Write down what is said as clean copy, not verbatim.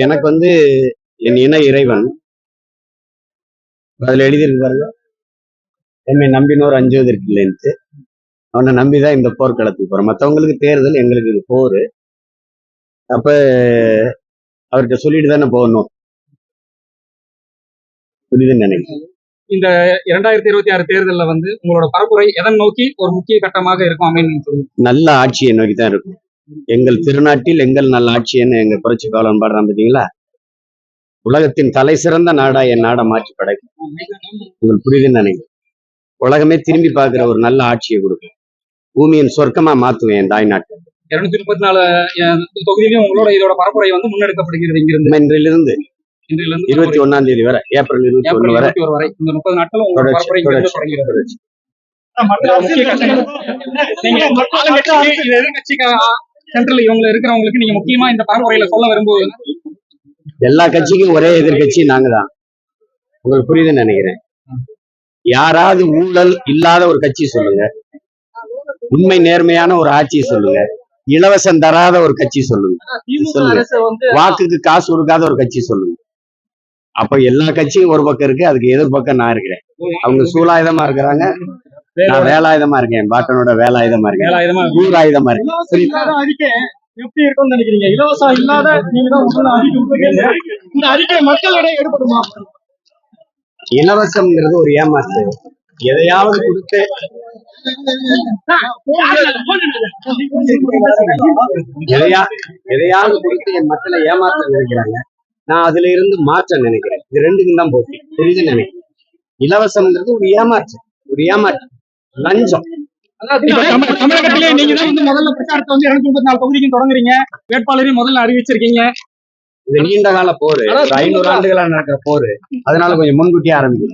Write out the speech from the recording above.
எனக்கு என் இன இறைவன் அதுல எழுதியிருக்காரு, என்னை நம்பினோர் அஞ்சுவதற்கு இல்லைன்ட்டு. அவனை நம்பிதான் இந்த போர்க்களத்துக்கு போறோம். மற்றவங்களுக்கு தேர்தல், எங்களுக்கு இது போர். அப்ப அவர்கிட்ட சொல்லிட்டு தானே போகணும். புரியுதுன்னு நினைக்கிறேன். இந்த 2026 தேர்தலில் உங்களோட பரப்புரை எதன் நோக்கி ஒரு முக்கிய கட்டமாக இருக்கும் அமைன்னு? நல்ல ஆட்சியை நோக்கி தான் இருக்கும். எங்கள் திருநாட்டில் எங்கள் நல்ல ஆட்சின்னு எங்க புரட்சி காலம் பாடுறான் பார்த்தீங்களா? உலகத்தின் தலை சிறந்த நாடா என் நாடை மாற்றி படைக்கும். உங்களுக்கு புரியுதுன்னு நினைக்கிறேன். உலகமே திரும்பி பார்க்கிற ஒரு நல்ல ஆட்சியை கொடுக்கும். பூமியின் சொர்க்கமா மாத்துவேன் என் தாய்நாட்டை. 234 தொகுதியிலும் உங்களோட இதோட பரப்புரை முன்னெடுக்கப்படுகிறது. இன்றிலிருந்து 21ஆம் தேதி வரை, ஏப்ரல் 21 வரை இந்த 30 நாட்கள் உங்களோட பரப்புரை தொடங்குகிறது. சென்ட்ரல் இவங்க இருக்கிறவங்களுக்கு நீங்க முக்கியமா இந்த பரப்புரையில சொல்ல விரும்புவது? எல்லா கட்சிக்கும் ஒரே எதிர்கட்சி நாங்க தான். உங்களுக்கு புரியுதுன்னு நினைக்கிறேன். யாராவது ஊழல் இல்லாத ஒரு கட்சி சொல்லுங்க, உண்மை நேர்மையான ஒரு ஆட்சி சொல்லுங்க, இலவசம் தராத ஒரு கட்சி சொல்லுங்க, வாக்குக்கு காசு கொடுக்காத ஒரு கட்சி சொல்லுங்க. அப்ப எல்லா கட்சியும் ஒரு பக்கம் இருக்கு, அதுக்கு எதிர்பக்கம் நான் இருக்கிறேன். அவங்க சூலாயுதமா இருக்கிறாங்க, நான் வேலாயுதமா இருக்கேன். பாட்டனோட வேலாயுதமா இருக்கேன், ஊராயுதமா இருக்கேன். எப்படி இருக்கும்னு நினைக்கிறீங்க? இலவசம் இல்லாத நீங்க தான் இந்த அறிக்கை மக்களிடையே ஏற்படுமா? இலவசம்ங்கிறது ஒரு ஏமாற்று. எதையாவது கொடுத்து எதையாவது கொடுத்து என் மக்களை ஏமாற்ற நினைக்கிறாங்க. நான் அதுல இருந்து மாற்ற நினைக்கிறேன். இது ரெண்டுக்கும் தான் போட்டி. புரியுதுன்னு நினைக்கிறேன். இலவசம்ங்கிறது ஒரு ஏமாற்று, லஞ்சம். தமிழகத்திலே நீங்க தான் முதல்ல பிரச்சாரத்தை 234 தொகுதிக்கும் தொடங்குறீங்க. வேட்பாளரையும் முதல்ல அறிவிச்சிருக்கீங்க. இது நீண்ட கால போரு, 500 ஆண்டுகளா நடக்கிற போரு. அதனால கொஞ்சம் முன்கூட்டியே ஆரம்பிக்கும்.